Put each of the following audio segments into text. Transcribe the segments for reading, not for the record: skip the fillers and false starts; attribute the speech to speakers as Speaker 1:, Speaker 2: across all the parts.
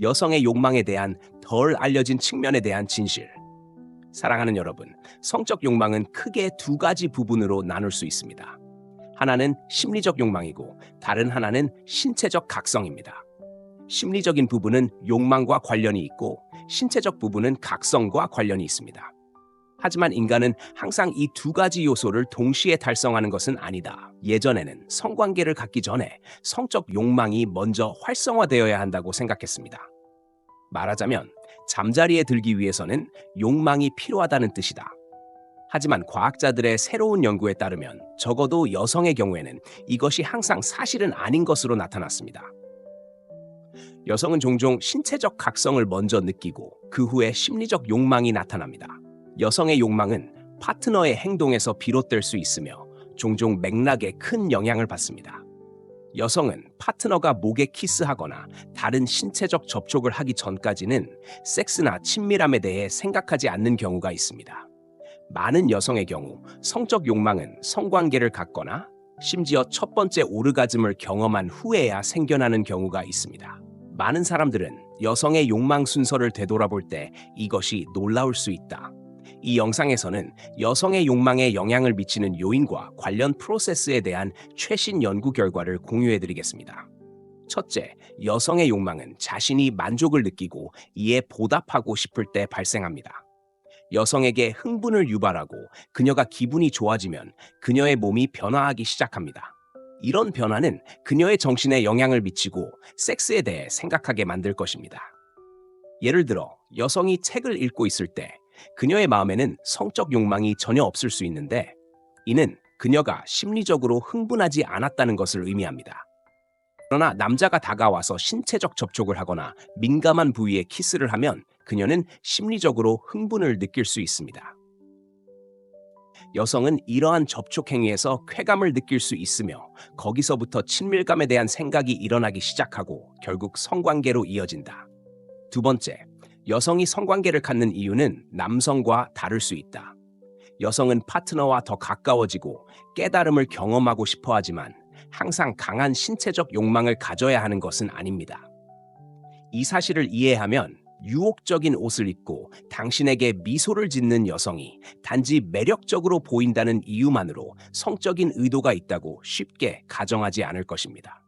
Speaker 1: 여성의 욕망에 대한 덜 알려진 측면에 대한 진실. 사랑하는 여러분, 성적 욕망은 크게 두 가지 부분으로 나눌 수 있습니다. 하나는 심리적 욕망이고 다른 하나는 신체적 각성입니다. 심리적인 부분은 욕망과 관련이 있고 신체적 부분은 각성과 관련이 있습니다. 하지만 인간은 항상 이 두 가지 요소를 동시에 달성하는 것은 아니다. 예전에는 성관계를 갖기 전에 성적 욕망이 먼저 활성화되어야 한다고 생각했습니다. 말하자면 잠자리에 들기 위해서는 욕망이 필요하다는 뜻이다. 하지만 과학자들의 새로운 연구에 따르면 적어도 여성의 경우에는 이것이 항상 사실은 아닌 것으로 나타났습니다. 여성은 종종 신체적 각성을 먼저 느끼고 그 후에 심리적 욕망이 나타납니다. 여성의 욕망은 파트너의 행동에서 비롯될 수 있으며 종종 맥락에 큰 영향을 받습니다. 여성은 파트너가 목에 키스하거나 다른 신체적 접촉을 하기 전까지는 섹스나 친밀함에 대해 생각하지 않는 경우가 있습니다. 많은 여성의 경우 성적 욕망은 성관계를 갖거나 심지어 첫 번째 오르가즘을 경험한 후에야 생겨나는 경우가 있습니다. 많은 사람들은 여성의 욕망 순서를 되돌아볼 때 이것이 놀라울 수 있다. 이 영상에서는 여성의 욕망에 영향을 미치는 요인과 관련 프로세스에 대한 최신 연구 결과를 공유해드리겠습니다. 첫째, 여성의 욕망은 자신이 만족을 느끼고 이에 보답하고 싶을 때 발생합니다. 여성에게 흥분을 유발하고 그녀가 기분이 좋아지면 그녀의 몸이 변화하기 시작합니다. 이런 변화는 그녀의 정신에 영향을 미치고 섹스에 대해 생각하게 만들 것입니다. 예를 들어 여성이 책을 읽고 있을 때 그녀의 마음에는 성적 욕망이 전혀 없을 수 있는데 이는 그녀가 심리적으로 흥분하지 않았다는 것을 의미합니다. 그러나 남자가 다가와서 신체적 접촉을 하거나 민감한 부위에 키스를 하면 그녀는 심리적으로 흥분을 느낄 수 있습니다. 여성은 이러한 접촉 행위에서 쾌감을 느낄 수 있으며 거기서부터 친밀감에 대한 생각이 일어나기 시작하고 결국 성관계로 이어진다. 두 번째, 여성이 성관계를 갖는 이유는 남성과 다를 수 있다. 여성은 파트너와 더 가까워지고 깨달음을 경험하고 싶어 하지만 항상 강한 신체적 욕망을 가져야 하는 것은 아닙니다. 이 사실을 이해하면 유혹적인 옷을 입고 당신에게 미소를 짓는 여성이 단지 매력적으로 보인다는 이유만으로 성적인 의도가 있다고 쉽게 가정하지 않을 것입니다.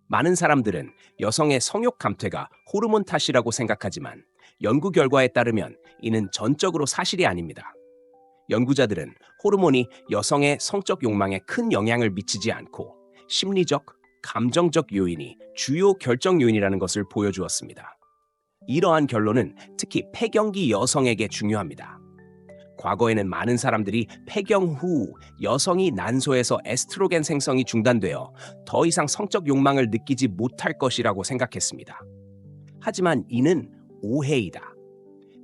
Speaker 1: 많은 사람들은 여성의 성욕 감퇴가 호르몬 탓이라고 생각하지만 연구 결과에 따르면 이는 전적으로 사실이 아닙니다. 연구자들은 호르몬이 여성의 성적 욕망에 큰 영향을 미치지 않고 심리적, 감정적 요인이 주요 결정 요인이라는 것을 보여주었습니다. 이러한 결론은 특히 폐경기 여성에게 중요합니다. 과거에는 많은 사람들이 폐경 후 여성이 난소에서 에스트로겐 생성이 중단되어 더 이상 성적 욕망을 느끼지 못할 것이라고 생각했습니다. 하지만 이는 오해이다.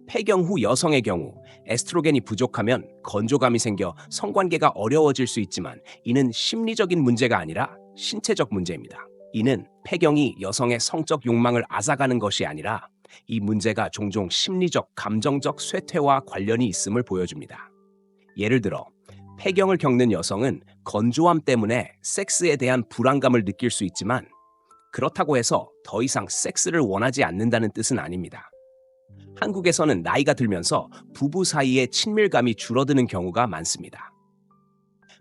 Speaker 1: 폐경 후 여성의 경우 에스트로겐이 부족하면 건조감이 생겨 성관계가 어려워질 수 있지만 이는 심리적인 문제가 아니라 신체적 문제입니다. 이는 폐경이 여성의 성적 욕망을 앗아가는 것이 아니라 이 문제가 종종 심리적, 감정적 쇠퇴와 관련이 있음을 보여줍니다. 예를 들어 폐경을 겪는 여성은 건조함 때문에 섹스에 대한 불안감을 느낄 수 있지만 그렇다고 해서 더 이상 섹스를 원하지 않는다는 뜻은 아닙니다. 한국에서는 나이가 들면서 부부 사이의 친밀감이 줄어드는 경우가 많습니다.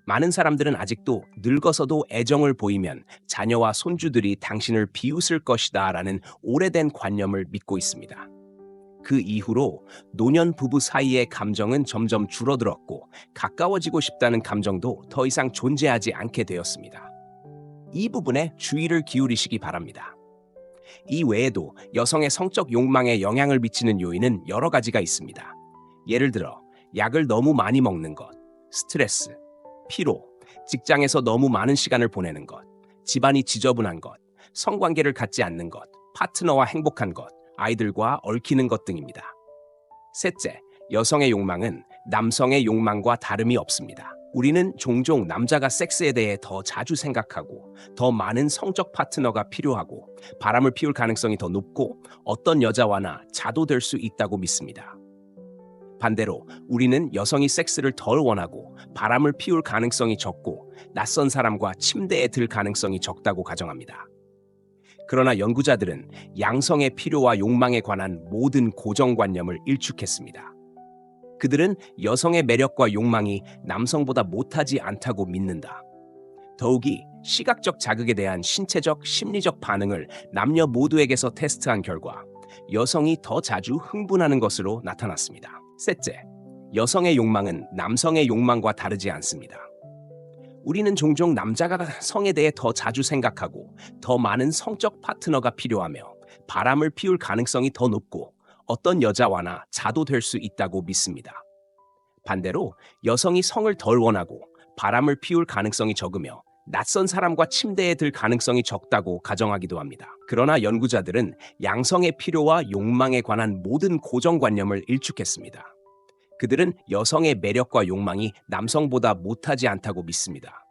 Speaker 1: 많은 사람들은 아직도 늙어서도 애정을 보이면 자녀와 손주들이 당신을 비웃을 것이다 라는 오래된 관념을 믿고 있습니다. 그 이후로 노년 부부 사이의 감정은 점점 줄어들었고 가까워지고 싶다는 감정도 더 이상 존재하지 않게 되었습니다. 이 부분에 주의를 기울이시기 바랍니다. 이 외에도 여성의 성적 욕망에 영향을 미치는 요인은 여러 가지가 있습니다. 예를 들어 약을 너무 많이 먹는 것, 스트레스, 피로, 직장에서 너무 많은 시간을 보내는 것, 집안이 지저분한 것, 성관계를 갖지 않는 것, 파트너와 행복한 것, 아이들과 얽히는 것 등입니다. 셋째, 여성의 욕망은 남성의 욕망과 다름이 없습니다. 우리는 종종 남자가 섹스에 대해 더 자주 생각하고 더 많은 성적 파트너가 필요하고 바람을 피울 가능성이 더 높고 어떤 여자와나 자도될 수 있다고 믿습니다. 반대로 우리는 여성이 섹스를 덜 원하고 바람을 피울 가능성이 적고 낯선 사람과 침대에 들 가능성이 적다고 가정합니다. 그러나 연구자들은 양성의 필요와 욕망에 관한 모든 고정관념을 일축했습니다. 그들은 여성의 매력과 욕망이 남성보다 못하지 않다고 믿는다. 더욱이 시각적 자극에 대한 신체적, 심리적 반응을 남녀 모두에게서 테스트한 결과 여성이 더 자주 흥분하는 것으로 나타났습니다. 셋째, 여성의 욕망은 남성의 욕망과 다르지 않습니다. 우리는 종종 남자가 성에 대해 더 자주 생각하고 더 많은 성적 파트너가 필요하며 바람을 피울 가능성이 더 높고 어떤 여자와나 자도 될 수 있다고 믿습니다. 반대로 여성이 성을 덜 원하고 바람을 피울 가능성이 적으며 낯선 사람과 침대에 들 가능성이 적다고 가정하기도 합니다. 그러나 연구자들은 양성의 필요와 욕망에 관한 모든 고정관념을 일축했습니다. 그들은 여성의 매력과 욕망이 남성보다 못하지 않다고 믿습니다.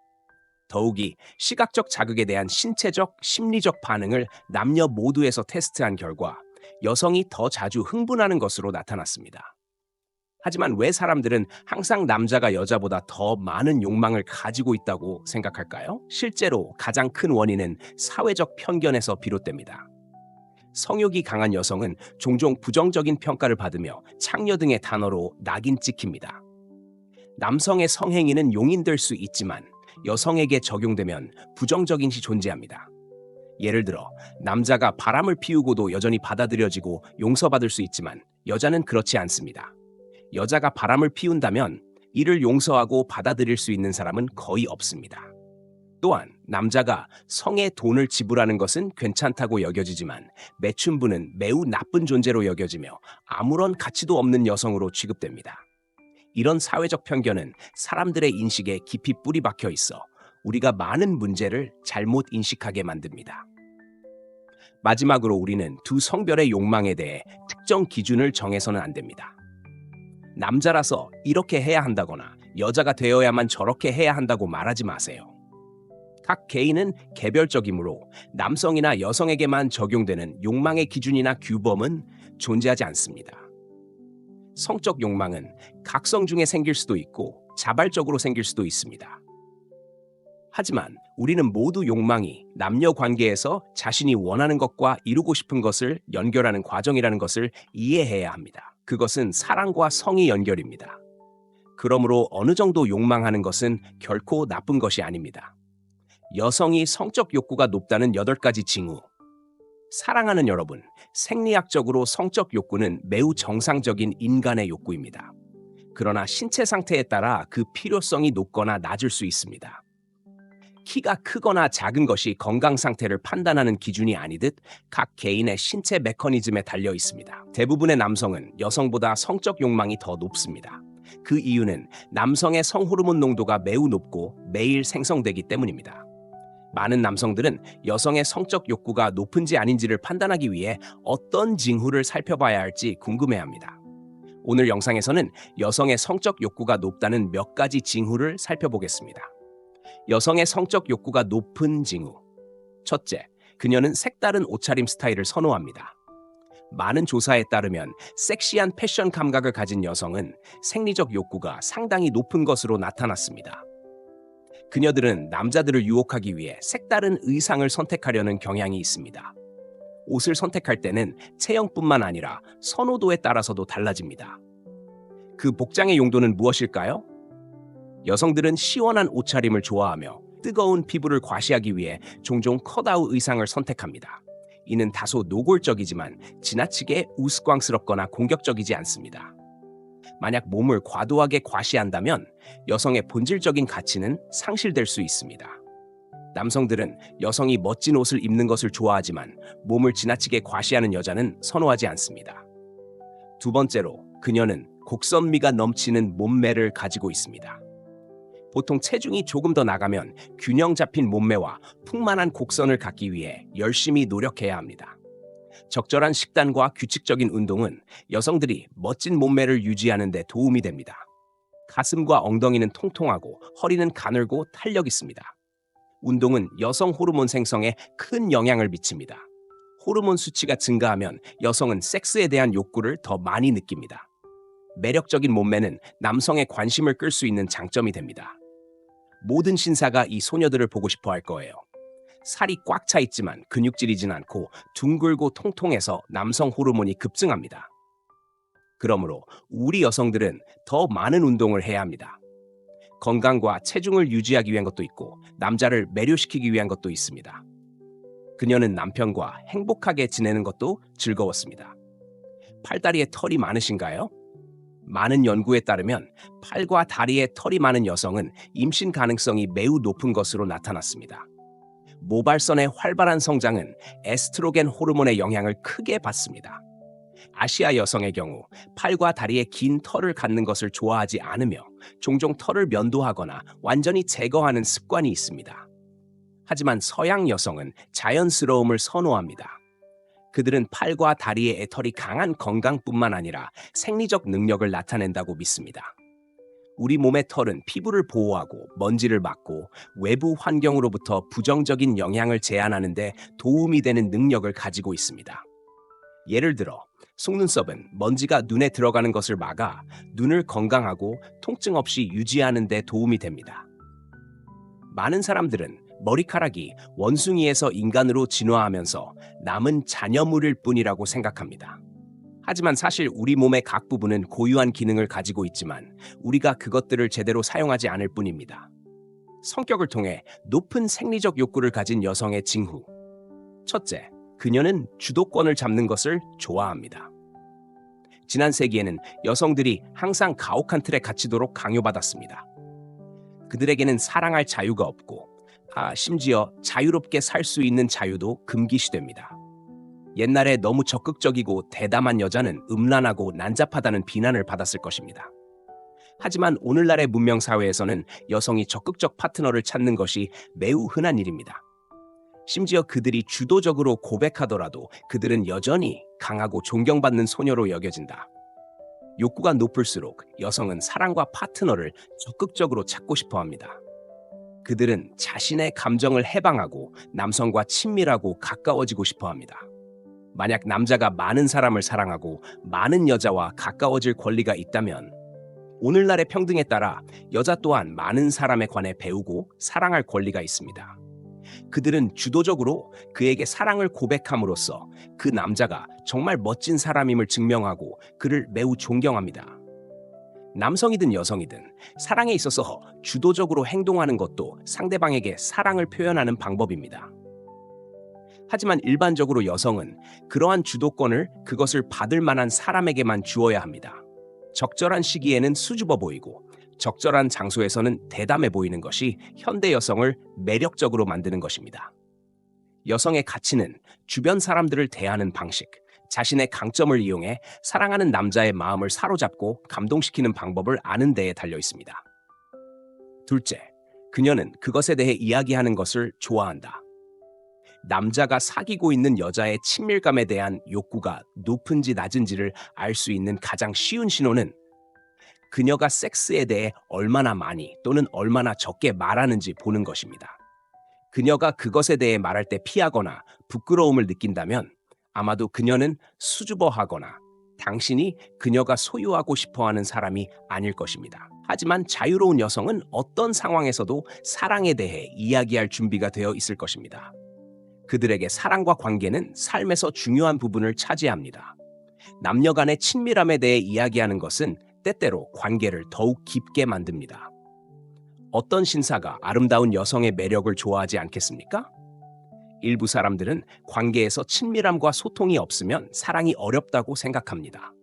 Speaker 1: 더욱이 시각적 자극에 대한 신체적, 심리적 반응을 남녀 모두에서 테스트한 결과 여성이 더 자주 흥분하는 것으로 나타났습니다. 하지만 왜 사람들은 항상 남자가 여자보다 더 많은 욕망을 가지고 있다고 생각할까요? 실제로 가장 큰 원인은 사회적 편견에서 비롯됩니다. 성욕이 강한 여성은 종종 부정적인 평가를 받으며 창녀 등의 단어로 낙인 찍힙니다. 남성의 성행위는 용인될 수 있지만 여성에게 적용되면 부정적인 시 존재합니다. 예를 들어 남자가 바람을 피우고도 여전히 받아들여지고 용서받을 수 있지만 여자는 그렇지 않습니다. 여자가 바람을 피운다면 이를 용서하고 받아들일 수 있는 사람은 거의 없습니다. 또한 남자가 성에 돈을 지불하는 것은 괜찮다고 여겨지지만 매춘부는 매우 나쁜 존재로 여겨지며 아무런 가치도 없는 여성으로 취급됩니다. 이런 사회적 편견은 사람들의 인식에 깊이 뿌리 박혀 있어 우리가 많은 문제를 잘못 인식하게 만듭니다. 마지막으로 우리는 두 성별의 욕망에 대해 특정 기준을 정해서는 안 됩니다. 남자라서 이렇게 해야 한다거나 여자가 되어야만 저렇게 해야 한다고 말하지 마세요. 각 개인은 개별적이므로 남성이나 여성에게만 적용되는 욕망의 기준이나 규범은 존재하지 않습니다. 성적 욕망은 각성 중에 생길 수도 있고 자발적으로 생길 수도 있습니다. 하지만 우리는 모두 욕망이 남녀 관계에서 자신이 원하는 것과 이루고 싶은 것을 연결하는 과정이라는 것을 이해해야 합니다. 그것은 사랑과 성의 연결입니다. 그러므로 어느 정도 욕망하는 것은 결코 나쁜 것이 아닙니다. 여성이 성적 욕구가 높다는 8가지 징후. 사랑하는 여러분, 생리학적으로 성적 욕구는 매우 정상적인 인간의 욕구입니다. 그러나 신체 상태에 따라 그 필요성이 높거나 낮을 수 있습니다. 키가 크거나 작은 것이 건강 상태를 판단하는 기준이 아니듯 각 개인의 신체 메커니즘에 달려 있습니다. 대부분의 남성은 여성보다 성적 욕망이 더 높습니다. 그 이유는 남성의 성호르몬 농도가 매우 높고 매일 생성되기 때문입니다. 많은 남성들은 여성의 성적 욕구가 높은지 아닌지를 판단하기 위해 어떤 징후를 살펴봐야 할지 궁금해합니다. 오늘 영상에서는 여성의 성적 욕구가 높다는 몇 가지 징후를 살펴보겠습니다. 여성의 성적 욕구가 높은 징후. 첫째, 그녀는 색다른 옷차림 스타일을 선호합니다. 많은 조사에 따르면 섹시한 패션 감각을 가진 여성은 생리적 욕구가 상당히 높은 것으로 나타났습니다. 그녀들은 남자들을 유혹하기 위해 색다른 의상을 선택하려는 경향이 있습니다. 옷을 선택할 때는 체형뿐만 아니라 선호도에 따라서도 달라집니다. 그 복장의 용도는 무엇일까요? 여성들은 시원한 옷차림을 좋아하며 뜨거운 피부를 과시하기 위해 종종 컷아웃 의상을 선택합니다. 이는 다소 노골적이지만 지나치게 우스꽝스럽거나 공격적이지 않습니다. 만약 몸을 과도하게 과시한다면 여성의 본질적인 가치는 상실될 수 있습니다. 남성들은 여성이 멋진 옷을 입는 것을 좋아하지만 몸을 지나치게 과시하는 여자는 선호하지 않습니다. 두 번째로, 그녀는 곡선미가 넘치는 몸매를 가지고 있습니다. 보통 체중이 조금 더 나가면 균형 잡힌 몸매와 풍만한 곡선을 갖기 위해 열심히 노력해야 합니다. 적절한 식단과 규칙적인 운동은 여성들이 멋진 몸매를 유지하는 데 도움이 됩니다. 가슴과 엉덩이는 통통하고 허리는 가늘고 탄력 있습니다. 운동은 여성 호르몬 생성에 큰 영향을 미칩니다. 호르몬 수치가 증가하면 여성은 섹스에 대한 욕구를 더 많이 느낍니다. 매력적인 몸매는 남성의 관심을 끌 수 있는 장점이 됩니다. 모든 신사가 이 소녀들을 보고 싶어 할 거예요. 살이 꽉 차 있지만 근육질이진 않고 둥글고 통통해서 남성 호르몬이 급증합니다. 그러므로 우리 여성들은 더 많은 운동을 해야 합니다. 건강과 체중을 유지하기 위한 것도 있고 남자를 매료시키기 위한 것도 있습니다. 그녀는 남편과 행복하게 지내는 것도 즐거웠습니다. 팔다리에 털이 많으신가요? 많은 연구에 따르면 팔과 다리에 털이 많은 여성은 임신 가능성이 매우 높은 것으로 나타났습니다. 모발선의 활발한 성장은 에스트로겐 호르몬의 영향을 크게 받습니다. 아시아 여성의 경우 팔과 다리에 긴 털을 갖는 것을 좋아하지 않으며 종종 털을 면도하거나 완전히 제거하는 습관이 있습니다. 하지만 서양 여성은 자연스러움을 선호합니다. 그들은 팔과 다리의 애털이 강한 건강뿐만 아니라 생리적 능력을 나타낸다고 믿습니다. 우리 몸의 털은 피부를 보호하고 먼지를 막고 외부 환경으로부터 부정적인 영향을 제한하는 데 도움이 되는 능력을 가지고 있습니다. 예를 들어 속눈썹은 먼지가 눈에 들어가는 것을 막아 눈을 건강하고 통증 없이 유지하는 데 도움이 됩니다. 많은 사람들은 머리카락이 원숭이에서 인간으로 진화하면서 남은 잔여물일 뿐이라고 생각합니다. 하지만 사실 우리 몸의 각 부분은 고유한 기능을 가지고 있지만 우리가 그것들을 제대로 사용하지 않을 뿐입니다. 성격을 통해 높은 생리적 욕구를 가진 여성의 징후. 첫째, 그녀는 주도권을 잡는 것을 좋아합니다. 지난 세기에는 여성들이 항상 가혹한 틀에 갇히도록 강요받았습니다. 그들에게는 사랑할 자유가 없고 심지어 자유롭게 살 수 있는 자유도 금기시됩니다. 옛날에 너무 적극적이고 대담한 여자는 음란하고 난잡하다는 비난을 받았을 것입니다. 하지만 오늘날의 문명 사회에서는 여성이 적극적 파트너를 찾는 것이 매우 흔한 일입니다. 심지어 그들이 주도적으로 고백하더라도 그들은 여전히 강하고 존경받는 소녀로 여겨진다. 욕구가 높을수록 여성은 사랑과 파트너를 적극적으로 찾고 싶어 합니다. 그들은 자신의 감정을 해방하고 남성과 친밀하고 가까워지고 싶어 합니다. 만약 남자가 많은 사람을 사랑하고 많은 여자와 가까워질 권리가 있다면 오늘날의 평등에 따라 여자 또한 많은 사람에 관해 배우고 사랑할 권리가 있습니다. 그들은 주도적으로 그에게 사랑을 고백함으로써 그 남자가 정말 멋진 사람임을 증명하고 그를 매우 존경합니다. 남성이든 여성이든 사랑에 있어서 주도적으로 행동하는 것도 상대방에게 사랑을 표현하는 방법입니다. 하지만 일반적으로 여성은 그러한 주도권을 그것을 받을 만한 사람에게만 주어야 합니다. 적절한 시기에는 수줍어 보이고 적절한 장소에서는 대담해 보이는 것이 현대 여성을 매력적으로 만드는 것입니다. 여성의 가치는 주변 사람들을 대하는 방식, 자신의 강점을 이용해 사랑하는 남자의 마음을 사로잡고 감동시키는 방법을 아는 데에 달려 있습니다. 둘째, 그녀는 그것에 대해 이야기하는 것을 좋아한다. 남자가 사귀고 있는 여자의 친밀감에 대한 욕구가 높은지 낮은지를 알 수 있는 가장 쉬운 신호는 그녀가 섹스에 대해 얼마나 많이 또는 얼마나 적게 말하는지 보는 것입니다. 그녀가 그것에 대해 말할 때 피하거나 부끄러움을 느낀다면 아마도 그녀는 수줍어하거나 당신이 그녀가 소유하고 싶어하는 사람이 아닐 것입니다. 하지만 자유로운 여성은 어떤 상황에서도 사랑에 대해 이야기할 준비가 되어 있을 것입니다. 그들에게 사랑과 관계는 삶에서 중요한 부분을 차지합니다. 남녀 간의 친밀함에 대해 이야기하는 것은 때때로 관계를 더욱 깊게 만듭니다. 어떤 신사가 아름다운 여성의 매력을 좋아하지 않겠습니까? 일부 사람들은 관계에서 친밀함과 소통이 없으면 사랑이 어렵다고 생각합니다.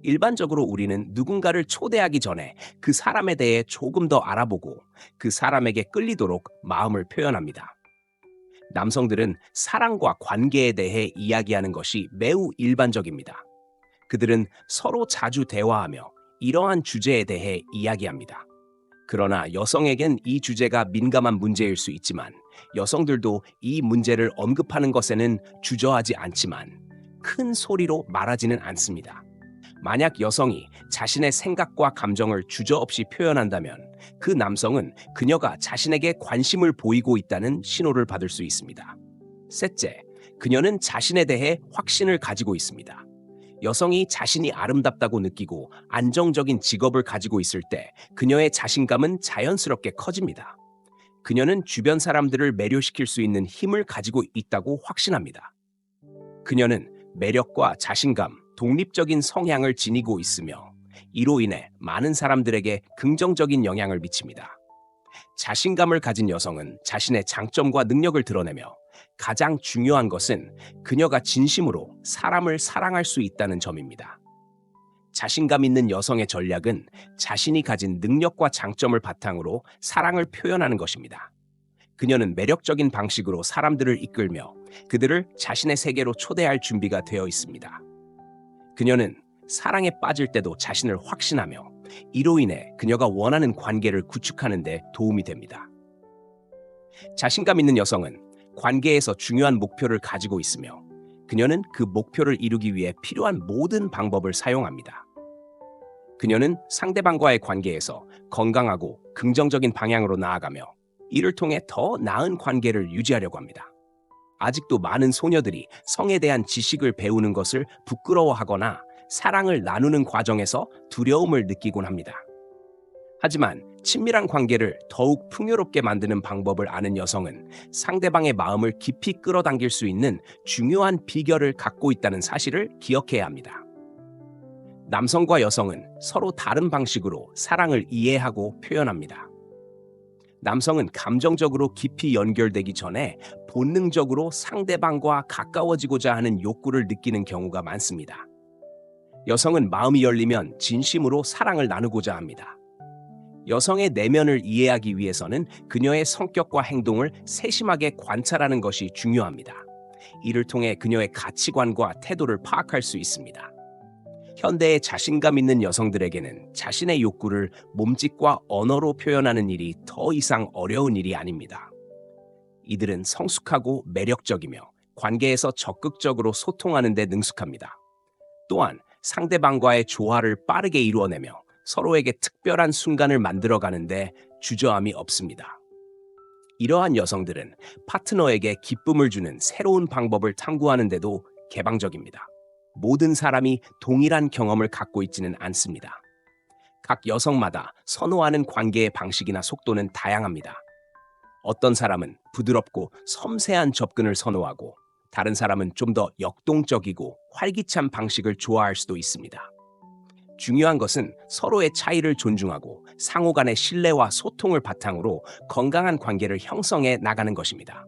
Speaker 1: 일반적으로 우리는 누군가를 초대하기 전에 그 사람에 대해 조금 더 알아보고 그 사람에게 끌리도록 마음을 표현합니다. 남성들은 사랑과 관계에 대해 이야기하는 것이 매우 일반적입니다. 그들은 서로 자주 대화하며 이러한 주제에 대해 이야기합니다. 그러나 여성에겐 이 주제가 민감한 문제일 수 있지만 여성들도 이 문제를 언급하는 것에는 주저하지 않지만 큰 소리로 말하지는 않습니다. 만약 여성이 자신의 생각과 감정을 주저없이 표현한다면 그 남성은 그녀가 자신에게 관심을 보이고 있다는 신호를 받을 수 있습니다. 셋째, 그녀는 자신에 대해 확신을 가지고 있습니다. 여성이 자신이 아름답다고 느끼고 안정적인 직업을 가지고 있을 때 그녀의 자신감은 자연스럽게 커집니다. 그녀는 주변 사람들을 매료시킬 수 있는 힘을 가지고 있다고 확신합니다. 그녀는 매력과 자신감, 독립적인 성향을 지니고 있으며 이로 인해 많은 사람들에게 긍정적인 영향을 미칩니다. 자신감을 가진 여성은 자신의 장점과 능력을 드러내며 가장 중요한 것은 그녀가 진심으로 사람을 사랑할 수 있다는 점입니다. 자신감 있는 여성의 전략은 자신이 가진 능력과 장점을 바탕으로 사랑을 표현하는 것입니다. 그녀는 매력적인 방식으로 사람들을 이끌며 그들을 자신의 세계로 초대할 준비가 되어 있습니다. 그녀는 사랑에 빠질 때도 자신을 확신하며 이로 인해 그녀가 원하는 관계를 구축하는 데 도움이 됩니다. 자신감 있는 여성은 관계에서 중요한 목표를 가지고 있으며 그녀는 그 목표를 이루기 위해 필요한 모든 방법을 사용합니다. 그녀는 상대방과의 관계에서 건강하고 긍정적인 방향으로 나아가며 이를 통해 더 나은 관계를 유지하려고 합니다. 아직도 많은 소녀들이 성에 대한 지식을 배우는 것을 부끄러워하거나 사랑을 나누는 과정에서 두려움을 느끼곤 합니다. 하지만 친밀한 관계를 더욱 풍요롭게 만드는 방법을 아는 여성은 상대방의 마음을 깊이 끌어당길 수 있는 중요한 비결을 갖고 있다는 사실을 기억해야 합니다. 남성과 여성은 서로 다른 방식으로 사랑을 이해하고 표현합니다. 남성은 감정적으로 깊이 연결되기 전에 본능적으로 상대방과 가까워지고자 하는 욕구를 느끼는 경우가 많습니다. 여성은 마음이 열리면 진심으로 사랑을 나누고자 합니다. 여성의 내면을 이해하기 위해서는 그녀의 성격과 행동을 세심하게 관찰하는 것이 중요합니다. 이를 통해 그녀의 가치관과 태도를 파악할 수 있습니다. 현대의 자신감 있는 여성들에게는 자신의 욕구를 몸짓과 언어로 표현하는 일이 더 이상 어려운 일이 아닙니다. 이들은 성숙하고 매력적이며 관계에서 적극적으로 소통하는 데 능숙합니다. 또한 상대방과의 조화를 빠르게 이루어내며 서로에게 특별한 순간을 만들어가는데 주저함이 없습니다. 이러한 여성들은 파트너에게 기쁨을 주는 새로운 방법을 탐구하는 데도 개방적입니다. 모든 사람이 동일한 경험을 갖고 있지는 않습니다. 각 여성마다 선호하는 관계의 방식이나 속도는 다양합니다. 어떤 사람은 부드럽고 섬세한 접근을 선호하고 다른 사람은 좀 더 역동적이고 활기찬 방식을 좋아할 수도 있습니다. 중요한 것은 서로의 차이를 존중하고 상호 간의 신뢰와 소통을 바탕으로 건강한 관계를 형성해 나가는 것입니다.